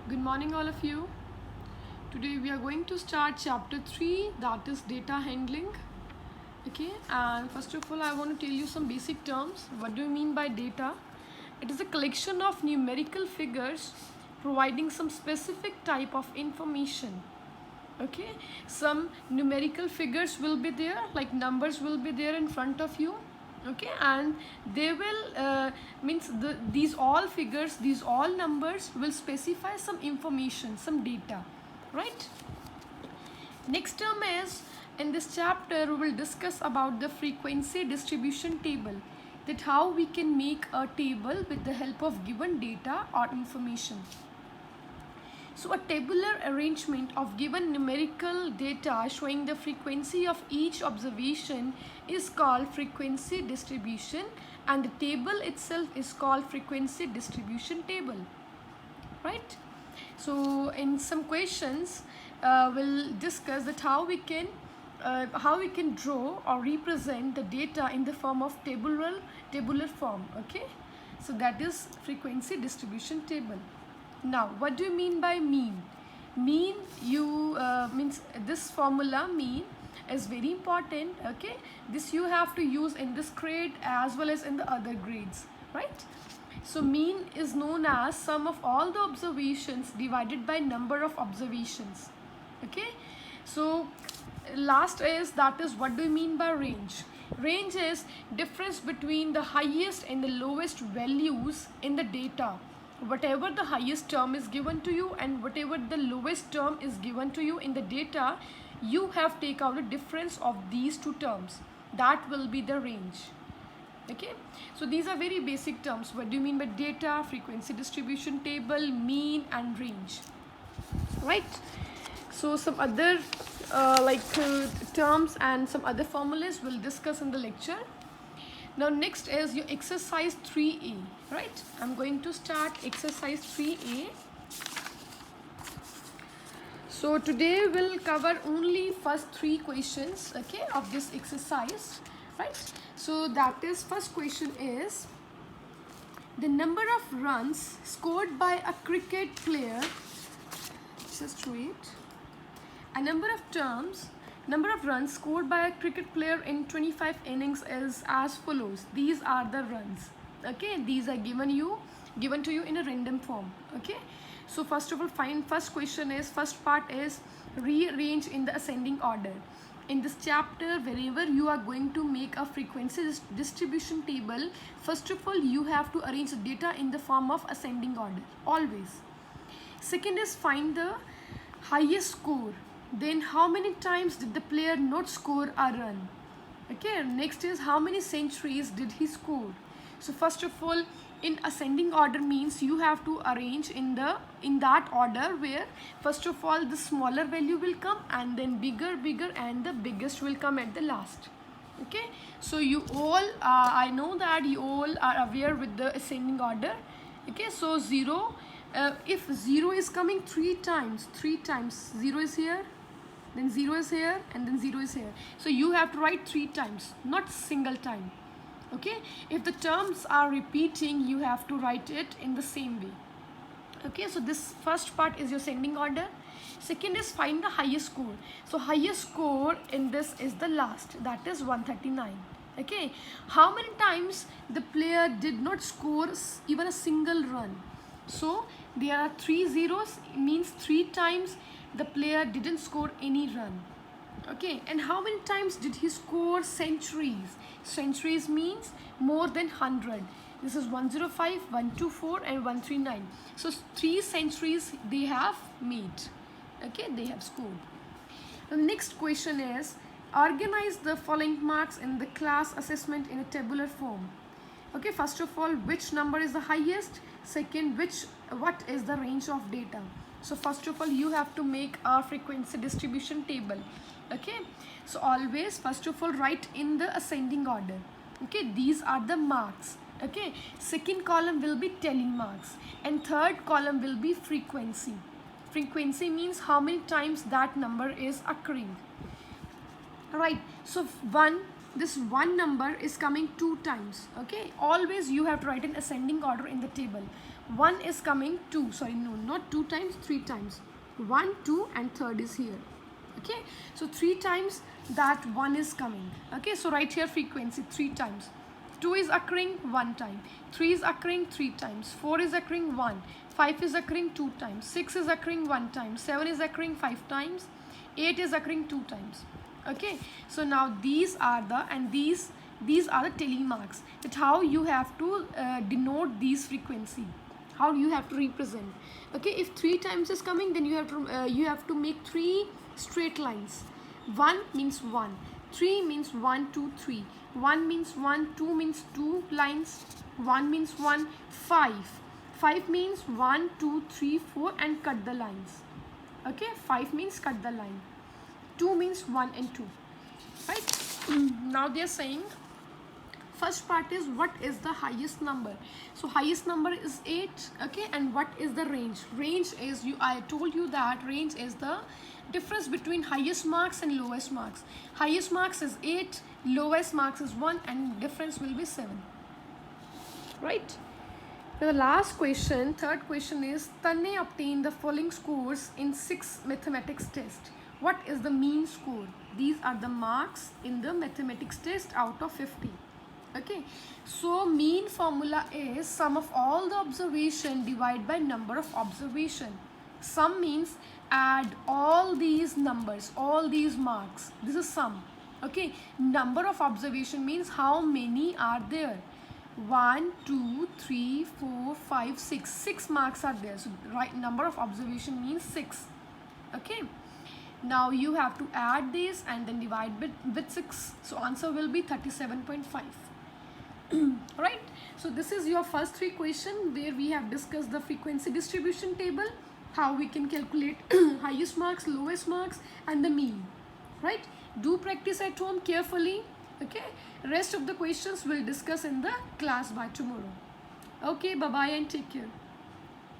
Good morning, all of you. Today we are going to start chapter 3, that is data handling. Okay, and first of all, I want to tell you some basic terms. What do you mean by data? It is a collection of numerical figures providing some specific type of information. Okay, some numerical figures will be there, like numbers will be there in front of you. Okay, and they will these all figures, these all numbers will specify some information, some data, right? Next term is, in this chapter we will discuss about the frequency distribution table, that how we can make a table with the help of given data or information. So a tabular arrangement of given numerical data showing the frequency of each observation is called frequency distribution, and the table itself is called frequency distribution table, right? So in some questions we'll discuss that how we can draw or represent the data in the form of tabular form. Okay, so that is frequency distribution table. Now, what do you mean by mean? Mean, means this formula mean is very important. Okay, this you have to use in this grade as well as in the other grades, right? So mean is known as sum of all the observations divided by number of observations. Okay, so last is, that is, what do you mean by range? Range is difference between the highest and the lowest values in the data. Whatever the highest term is given to you and whatever the lowest term is given to you in the data, you have to take out the difference of these two terms. That will be the range. Okay, so these are very basic terms. What do you mean by data, frequency distribution table, mean and range, right? So some other terms and some other formulas we'll discuss in the lecture. Now next is your exercise 3A, right? I'm going to start exercise 3A. So today we'll cover only first 3 questions, okay, of this exercise, right? So that is, first question is, the number of runs scored by a cricket player, just wait, a number of runs scored by a cricket player in 25 innings is as follows. These are the runs. Okay, these are given to you in a random form. Okay, so first of all, first part is rearrange in the ascending order. In this chapter, wherever you are going to make a frequency distribution table, first of all you have to arrange the data in the form of ascending order, always. Second is find the highest score. Then how many times did the player not score a run? Okay, next is how many centuries did he score? So first of all, in ascending order means you have to arrange in that order, where first of all the smaller value will come and then bigger and the biggest will come at the last. Okay, so you all I know that you all are aware with the ascending order. Okay, so 0, if 0 is coming 3 times, 0 is here, then 0 is here, and then 0 is here. So you have to write 3 times, not single time. Okay, if the terms are repeating, you have to write it in the same way. Okay, so this first part is your ascending order. Second is find the highest score. So highest score in this is the last, that is 139. Okay, how many times the player did not score even a single run? So there are 3 zeros, means 3 times the player didn't score any run. Okay, and how many times did he score centuries? Centuries means more than 100. This is 105, 124 and 139. So 3 centuries they have made. Okay, they have scored. The next question is, organize the following marks in the class assessment in a tabular form. Okay, first of all, which number is the highest? Second, what is the range of data? So first of all, you have to make a frequency distribution table. Okay, so always first of all write in the ascending order. Okay, these are the marks. Okay, second column will be telling marks and third column will be frequency. Frequency means how many times that number is occurring. Right, so this number is coming 2 times. Okay, always you have to write in ascending order in the table. 1 is coming 2, sorry, no, not 2 times, 3 times. 1, 2 and third is here. Okay, so 3 times that 1 is coming. Okay, so right here frequency 3 times. 2 is occurring 1 time, 3 is occurring 3 times, 4 is occurring 1, 5 is occurring 2 times, 6 is occurring 1 time, 7 is occurring 5 times, 8 is occurring 2 times. Okay, so now these are the, and these are the telemarks. That how you have to denote these frequency, how you have to represent. Okay, if 3 times is coming, then you have to make 3 straight lines. 1 means 1, 3 means 1 2 3, 1 means 1, 2 means 2 lines, 1 means 1, 5 means 1 2 3 4 and cut the lines. Okay, 5 means cut the line, 2 means 1 and 2, right? Now they are saying first part is what is the highest number. So highest number is 8. Okay, and what is the range? Range is, I told you that range is the difference between highest marks and lowest marks. Highest marks is 8, lowest marks is 1, and difference will be 7, right? Now the last question, third question is, Tanay obtained the following scores in 6 mathematics test. What is the mean score? These are the marks in the mathematics test out of 50. Okay, so mean formula is sum of all the observation divided by number of observation. Sum means add all these numbers, all these marks. This is sum. Okay, number of observation means how many are there. 1 2 3 4 5 6, 6 marks are there. So right, number of observation means 6. Okay, now you have to add this and then divide with 6. So answer will be 37.5. Right, so this is your first 3 questions where we have discussed the frequency distribution table, how we can calculate highest marks, lowest marks, and the mean. Right, do practice at home carefully. Okay, rest of the questions we'll discuss in the class by tomorrow. Okay, bye bye and take care.